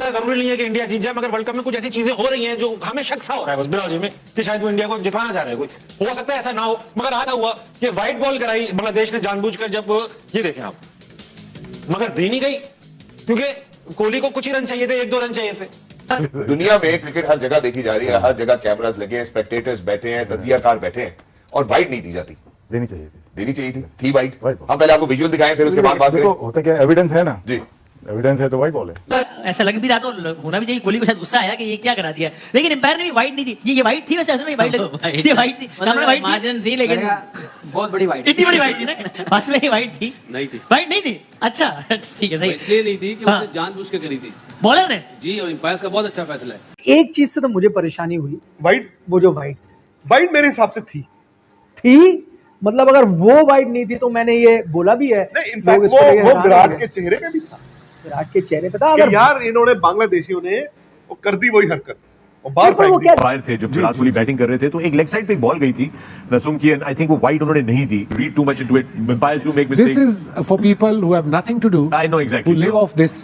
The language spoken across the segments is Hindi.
जरूरी नहीं है कि इंडिया जीत जाए, मगर वर्ल्ड कप में कुछ ऐसी चीजें हो रही हैं जो हमें शक सा हो रहा है बस बिलाजी में कि शायद वो इंडिया को जिताना चाह रहे हैं। कोई हो सकता है ऐसा ना हो, मगर ऐसा हुआ कि व्हाइट बॉल कराई बांग्लादेश ने जानबूझकर। जब ये देखें आप, मगर दी नहीं गई क्योंकि कोहली को कुछ ही रन चाहिए थे, 1-2 रन चाहिए थे। दुनिया में क्रिकेट हर जगह देखी जा रही है, हर जगह कैमरास लगे हैं, स्पेक्टेटर्स बैठे हैं, तजियाकार बैठे हैं, और वाइड नहीं दी जाती। देनी चाहिए थी। देनी चाहिए थी वाइड। हम पहले आपको विजुअल दिखाएं, फिर उसके बाद बात करें। देखो होता क्या, एविडेंस है ना जी, एविडेंस है तो वाइट बॉल है। ऐसा लग भी रहा तो होना भी चाहिए, कोहली को शायद गुस्सा आया कि ये क्या करा दिया, लेकिन एम्पायर ने भी वाइड नहीं दी। ये वाइड थी वैसे, असल में वाइड लगी, ये वाइड थी, सामने वाइड मार्जिन थी लेकिन बहुत बड़ी वाइड, इतनी बड़ी वाइड थी ना, बस में ही वाइड थी, नहीं थी, वाइड नहीं थी। अच्छा ठीक है, सही। इसलिए नहीं थी कि हाँ। उसने जानबूझ के करी थी बॉलर ने जी, और एम्पायर्स का बहुत अच्छा फैसला है। एक चीज से तो मुझे परेशानी हुई, वाइड वो जो वाइड मेरे हिसाब से थी। मतलब अगर वो वाइड नहीं थी तो मैंने ये बोला भी है। नहीं, इनफैक्ट लोग इसको लेके वो हैरान विराट हो के गए। चेहरे पे भी था विराट के चेहरे पे था। कि अगर यार इन्होंने बांग्लादेशियों ने वो कर दी वही हरकत और बार पर वो फेंक दी। क्या फायर थे जब विराट कोहली बैटिंग कर रहे थे, तो एक लेग साइड पे एक बॉल गई थी नसुम की, आई थिंक वो वाइड उन्होंने नहीं दी। Read too much into it, empires do make This mistakes. is for people who have nothing to do. I know exactly. Who live So- off this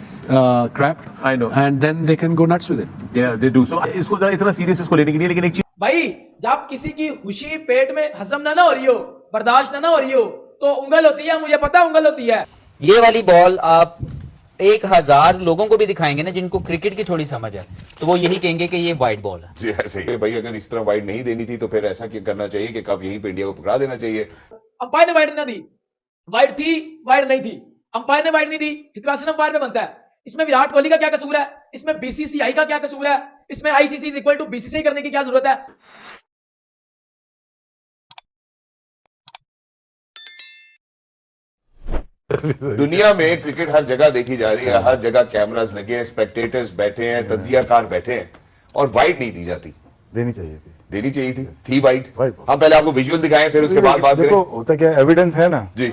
crap. I know. And then they can go nuts with it. Yeah, they do. So इसको जरा इतना सीरियस इसको लेने की नहीं, लेकिन एक चीज भाई जब किसी की खुशी पेट में हजम ना हो रही हो, बर्दाश्त ना हो रही हो, तो उंगल होती है, मुझे पता उंगल होती है। ये वाली बॉल आप 1000 लोगों को भी दिखाएंगे ना जिनको क्रिकेट की थोड़ी समझ है, तो वो यही कहेंगे कि ये वाइड बॉल है। जी ऐसे ही भाई, अगर इस तरह वाइड नहीं देनी थी तो फिर ऐसा क्या करना चाहिए कि कब यहीं पे इंडिया को पकड़ा देना चाहिए। अंपायर ने वाइड ना दी, वाइड थी, वाइड नहीं थी, अंपायर ने वाइड नहीं दी, फिक्रासन अंपायर में बनता है। इसमें विराट कोहली का क्या कसूर है, इसमें बीसीसीआई का क्या कसूर है, इसमें ICC is equal to BCCI करने की क्या जरूरत है। दुनिया में क्रिकेट हर जगह देखी जा रही है, हर जगह कैमरास लगे हैं, स्पेक्टेटर्स बैठे हैं, तजियाकार बैठे हैं, और वाइड नहीं दी जाती। देनी चाहिए थी। देनी चाहिए थी वाइड। Wide. हम पहले आपको विजुअल दिखाएं, फिर उसके बाद बात देखो करें। होता क्या, एविडेंस है ना जी,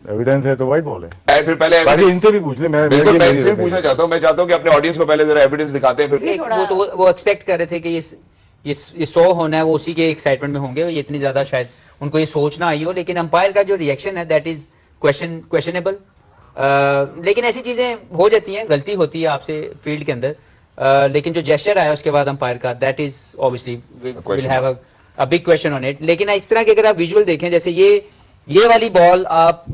एविडेंस है तो वाइट बॉल है। फिर पहले बाकी इनसे भी पूछ ले। मैं बिल्कुल मैं इनसे भी पूछना चाहता हूं, मैं चाहता हूं कि अपने ऑडियंस को पहले जरा एविडेंस दिखाते हैं, फिर वो तो वो एक्सपेक्ट कर रहे थे कि ये 100 होना है, वो उसी के एक्साइटमेंट में होंगे, ये इतनी ज्यादा शायद उनको ये सोच ना आई हो, लेकिन अंपायर का जो रिएक्शन है दैट इज क्वेश्चनेबल। लेकिन ऐसी चीजें हो जाती हैं, गलती होती है आपसे फील्ड के अंदर। लेकिन जो जेस्चर आया उसके बाद अंपायर का, that is obviously will have a big question on it. लेकिन इस तरह के अगर आप विजुअल देखें, जैसे ये वाली बॉल आप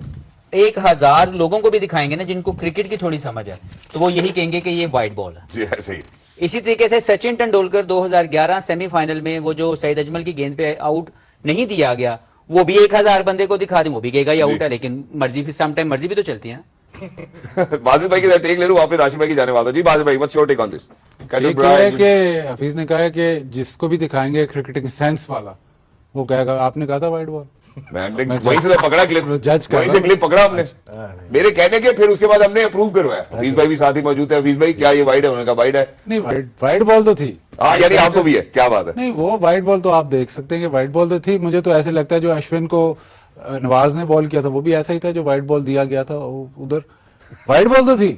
1000 लोगों को भी दिखाएंगे ना जिनको क्रिकेट की थोड़ी समझ है, तो वो यही कहेंगे कि ये वाइड बॉल है। जी ऐसे ही। इसी तरीके से सचिन तेंदुलकर 2011 सेमीफाइनल में वो जो सईद अजमल की गेंद पे आउट नहीं दिया गया, वो भी 1000 बंदे को दिखा दें, वो भी कहेगा ये आउट है, लेकिन मर्जी भी सम टाइम मर्जी भी तो चलती है। बाजिद भाई की टेक ले लूं, वापस राशिद भाई की जाने वाला हूं। जी बाजिद भाई, what's your take on this? ये कह रहे हैं कि हफीज ने कहा है कि जिसको भी दिखाएंगे क्रिकेटिंग सेंस वाला, वो कहेगा आपने कहा था वाइड बॉल। मैंने वहीं से पकड़ा क्लिप, जज कर वहीं से क्लिप पकड़ा हमने, मेरे कहने के, फिर उसके बाद हमने अप्रूव करवाया। हफीज भाई भी साथ ही मौजूद है। हफीज भाई क्या ये वाइड है? उन्होंने कहा वाइड है। नहीं, वाइड बॉल तो थी। हाँ यानी आपको भी है, क्या बात है। नहीं, वो वाइड बॉल तो आप देख सकते हैं कि वाइड बॉल तो थी। मुझे तो ऐसे लगता है जो अश्विन को नवाज ने बॉल किया था वो भी ऐसा ही था, जो वाइड बॉल दिया गया था उधर वाइड बॉल तो थी।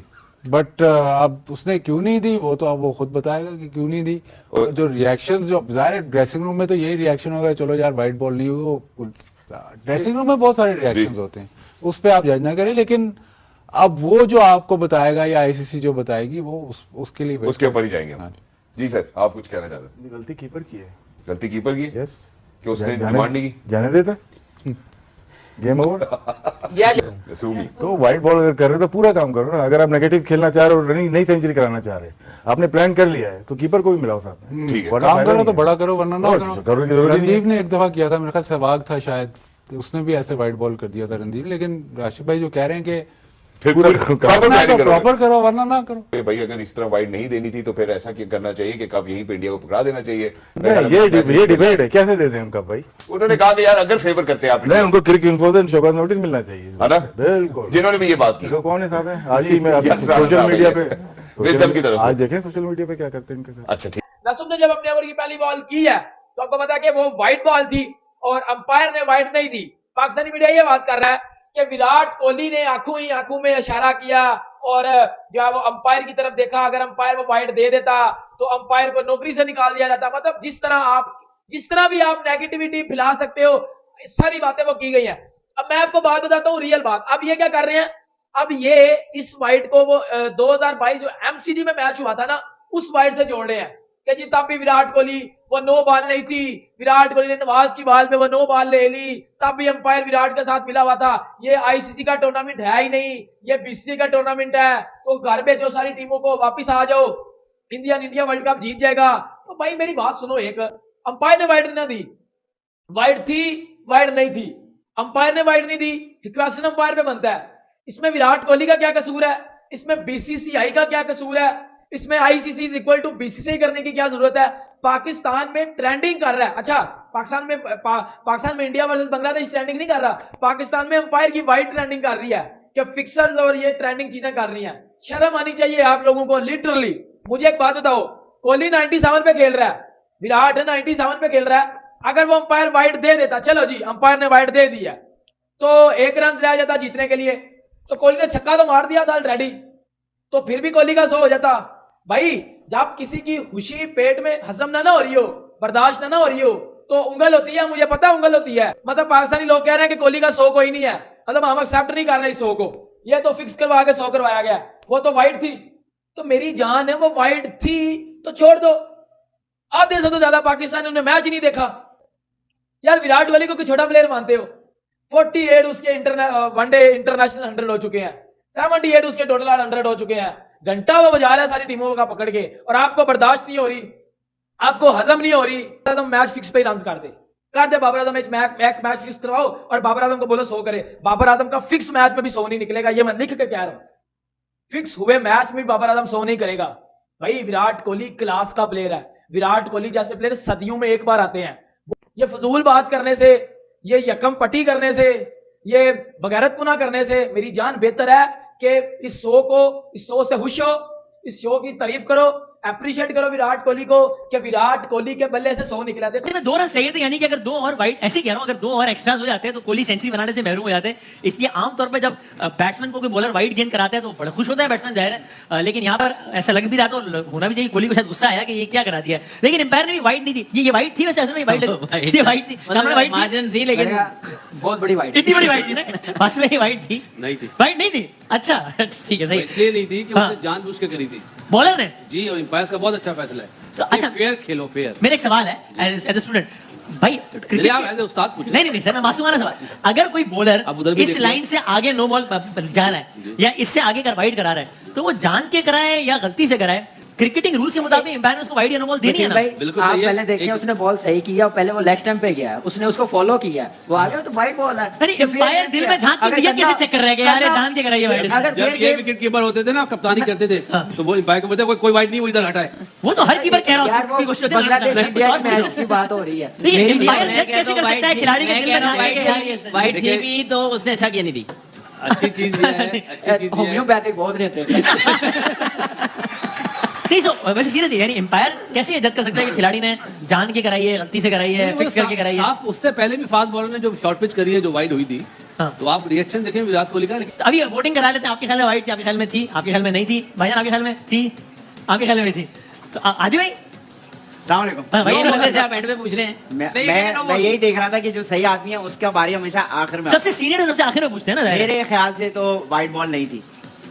बट अब उसने क्यों नहीं दी वो तो अब वो खुद बताएगा कि क्यों नहीं दी। और जो रिएक्शंस, जो जाहिर है ड्रेसिंग रूम में तो यही रिएक्शन होगा, चलो यार वाइड बॉल नहीं हुई। वो ड्रेसिंग रूम में बहुत सारे रिएक्शंस होते हैं, उस पर आप जज ना करें। लेकिन अब वो जो आपको बताएगा या आईसीसी जो बताएगी वो उसके लिए उसके ऊपर ही जाएंगे। हाँ। जी सर, आप कुछ कहना चाहते हैं? गलती कीपर की है। गलती कीपर की? यस, कि उसने डिमांड नहीं की? जाने देता, गेम ओवर। यार तो वाइट बॉल अगर कर रहे हो तो पूरा काम करो ना। अगर आप नेगेटिव खेलना चाह रहे हो, रनिंग नहीं सेंचुरी कराना चाह रहे, आपने प्लान कर लिया है, तो कीपर को भी मिलाओ साथ में। ठीक है, वरना काम फायदा करो नहीं तो है। बड़ा करो, वरना ना और करो। करो की जरूरत ही नहीं है। रणदीप ने एक दफा किया था, मेरे ख्याल सहवाग था शायद, तो उसने भी ऐसे वाइट बॉल कर दिया था रणदीप। लेकिन राशिद भाई जो कह रहे हैं कि फिर पूरा प्रॉपर करो वरना ना करो। भाई अगर इस तरह वाइड नहीं देनी थी तो फिर ऐसा क्या करना चाहिए कि कब यहीं पे इंडिया को पकड़ा देना चाहिए? नहीं, ये डिबेट है, कैसे देते हैं उनका भाई। उन्होंने कहा कि यार अगर फेवर करते हैं आप नहीं, उनको क्रिक इन्फोर्स शोकॉज नोटिस मिलना चाहिए, है ना? बिल्कुल। जिन्होंने भी ये बात की। देखो कौन है साहब है, आज ही मैं Yes, सोशल मीडिया पे विजडम की तरफ से। आज देखें सोशल मीडिया पे क्या करते हैं इनके साथ। अच्छा ठीक। नसुम ने जब अपने ओवर की पहली बॉल की है तो आपको पता कि वो वाइड बॉल थी और अंपायर ने वाइड नहीं दी। पाकिस्तानी मीडिया ये बात कर रहा है कि विराट कोहली ने आंखों में इशारा किया और जो है वो अंपायर की तरफ देखा। अगर अंपायर वो वाइड दे देता तो अंपायर को नौकरी से निकाल दिया जाता। मतलब जिस तरह भी आप नेगेटिविटी फैला सकते हो, सारी बातें वो की गई हैं। अब मैं आपको बात बताता हूँ, रियल बात। अब ये क्या कर रहे हैं, अब ये इस वाइड को वो 2022 जो एमसीडी में मैच हुआ था ना, उस वाइड से जोड़ रहे हैं कि जी तब भी विराट कोहली वो नो बॉल नहीं थी, विराट कोहली ने नवाज की बॉल में वो नो बॉल ले ली, तब भी अंपायर विराट के साथ मिला हुआ था। ये आईसीसी का टूर्नामेंट है ही नहीं, ये बीसीसी का टूर्नामेंट है, तो घर पे जो सारी टीमों को वापिस आ जाओ, इंडिया वर्ल्ड कप जीत जाएगा। तो भाई मेरी बात सुनो, एक अंपायर ने वाइड ना दी, वाइड थी वाइड नहीं थी, अंपायर ने वाइड नहीं दी, क्वेश्चन अंपायर पे बनता है। इसमें विराट कोहली का क्या कसूर है, इसमें बीसीसीआई का क्या कसूर है, इसमें ICC is equal to BCCI करने की क्या जरूरत है? पाकिस्तान में ट्रेंडिंग कर रहा है। अच्छा, पाकिस्तान में इंडिया वर्सेस बांग्लादेश ट्रेंडिंग नहीं कर रहा, पाकिस्तान में अंपायर की वाइड ट्रेंडिंग कर रही है कि फिक्सर्स और ये ट्रेंडिंग चीजें कर रही हैं। शर्म आनी चाहिए आप लोगों को, लिटरली। मुझे एक बात बताओ, कोहली 97 पे खेल रहा है, विराट 97 पे खेल रहा है, अगर वो अंपायर वाइड दे देता, चलो जी अंपायर ने वाइड दे दिया, तो 1 रन रह जाता जीतने के लिए, तो कोहली ने छक्का तो मार दिया था ऑलरेडी, तो फिर भी कोहली का 100 हो जाता। भाई जब किसी की खुशी पेट में हजम ना हो रही हो, बर्दाश्त ना हो रही हो, तो उंगल होती है, मुझे पता उंगल होती है। मतलब पाकिस्तानी लोग कह रहे हैं कि कोहली का 100 कोई नहीं है, मतलब हम एक्सेप्ट नहीं कर रहे इस 100 को, ये तो फिक्स करवा के 100 करवाया गया, वो तो वाइड थी। तो मेरी जान है, वो वाइड थी तो छोड़ दो। आधे से तो ज्यादा पाकिस्तानियों ने मैच ही नहीं देखा यार। विराट कोहली को कोई छोटा प्लेयर मानते हो? 48 उसके वनडे इंटरनेशनल 100 हो चुके हैं, 78 उसके टोटल 100 हो चुके हैं, घंटा वो बजा रहा है सारी टीमों का पकड़ के, और आपको बर्दाश्त नहीं हो रही, आपको हजम नहीं हो रही। तो मैच फिक्स पे ही रन कर दे बाबर आजम, एक मैच फिक्स करवाओ और बाबर आजम को बोलो 100 करे। बाबर आजम का फिक्स मैच में भी 100 नहीं निकलेगा, ये मैं लिख के कह रहा हूं। फिक्स हुए मैच में बाबर आजम 100 नहीं करेगा। भाई विराट कोहली क्लास का प्लेयर है, विराट कोहली जैसे प्लेयर सदियों में एक बार आते हैं। ये फजूल बात करने से, ये यकम पट्टी करने से, ये बगैरतपुना करने से मेरी जान बेहतर है कि इस शो से खुश हो, इस शो की तारीफ करो, अप्रिशिएट करो विराट कोहली को कि विराट कोहली के बल्ले से 100 निकला। देखो 2 रन चाहिए थे, यानी कि अगर 2 और वाइड, ऐसे कह रहा हूं, अगर 2 और एक्स्ट्रा हो जाते हैं तो कोहली सेंचुरी बनाने से महरूम हो जाते हैं। इसलिए आमतौर पर जब बैट्समैन को कोई बॉलर वाइड गेंद कराता है तो बड़ा खुश होता है बैट्समैन, जाहिर है। लेकिन यहाँ पर ऐसा लग भी रहा, तो होना भी चाहिए, कोहली को शायद गुस्सा आया कि ये क्या करा दिया, लेकिन एम्पायर ने भी वाइड नहीं दी। ये वाइड थी वैसे, असल में वाइड थी, वाइड थी, लेकिन बहुत बड़ी वाइड, इतनी बड़ी वाइड थी ना, बस में ही वाइड थी, वाइड नहीं थी। अच्छा ठीक है, सही। इसलिए नहीं थी कि उसने जानबूझ के करी थी बॉलर ने जी, और एम्पायर का बहुत अच्छा फैसला है। तो अच्छा, फेयर खेलो, फेयर। मेरा एक सवाल है एज ए स्टूडेंट, भाई चलिए आप एज ए उस्ताद पूछे। नहीं सर, मैं मासूमाना सवाल, अगर कोई बॉलर इस लाइन से आगे नो बॉल जा रहा है या इससे आगे कर वाइड करा रहा है, तो वो जान के कराए या गलती से कराए, क्रिकेटिंग रूल के मुताबिक एम्पायर ने उसको वाइड या नो बॉल देनी है ना। बिल्कुल आप पहले देखें, उसने बॉल सही किया, पहले वो लेग स्टंप पे गया, उसने उसको फॉलो किया, वो आ गया तो वाइड बॉल है। नहीं, एम्पायर दिल में झांक के दिया, कैसे चेक कर रहा है कि यार जान के कराइए वाइड। जब ये विकेट कीपर होते थे ना, कप्तानी करते थे, तो वो एम्पायर को बोलते कोई वाइड नहीं, वो इधर हटाए। वो तो हर कीपर कह रहा यार, वो बांग्लादेश इंडिया मैच की बात हो रही है। एम्पायर जज कैसे कर सकता है खिलाड़ी के दिल में झांक? वाइड थी भी तो उसने अच्छा किया नहीं दी। अच्छी चीज ये है, अच्छी चीज ये है। होम्योपैथिक बहुत रहते हैं। नहीं, वैसे सीरियसली यानी एम्पायर कैसे जज कर सकता है कि खिलाड़ी ने जान के कराई है, गलती से कराई है, फिक्स करके कराई है? आप उससे पहले भी फास्ट बॉलर ने जो शॉर्ट पिच करी है, जो वाइड हुई थी, तो आप रिएक्शन देखें विराट कोहली का। अभी वोटिंग करा लेते हैं, आपके ख्याल में वाइड थी, आपके ख्याल में थी, आपके ख्याल में नहीं थी? भाईजान आपके ख्याल में थी, आपके ख्याल में थी? तो आदि भाई से आप एंड पे पूछ रहे हैं। मैं यही देख रहा था कि जो सही आदमी है उसका बारी हमेशा आखिर में, सबसे सीनियर है, सबसे आखिर में पूछते हैं ना। मेरे ख्याल से तो वाइड बॉल नहीं थी।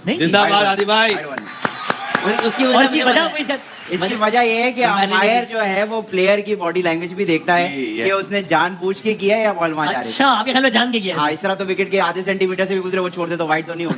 जिंदाबाद आदि भाई। उसकी वजह यह है कि अंपायर जो है वो प्लेयर की बॉडी लैंग्वेज भी देखता है कि उसने जानबूझ के किया है या बॉल वहां जा रही है। अच्छा, आपके ख्याल में जान के किया? हाँ, इस तरह तो विकेट के आधे सेंटीमीटर से भी गुजरे वो छोड़ दे तो वाइड तो नहीं होगी।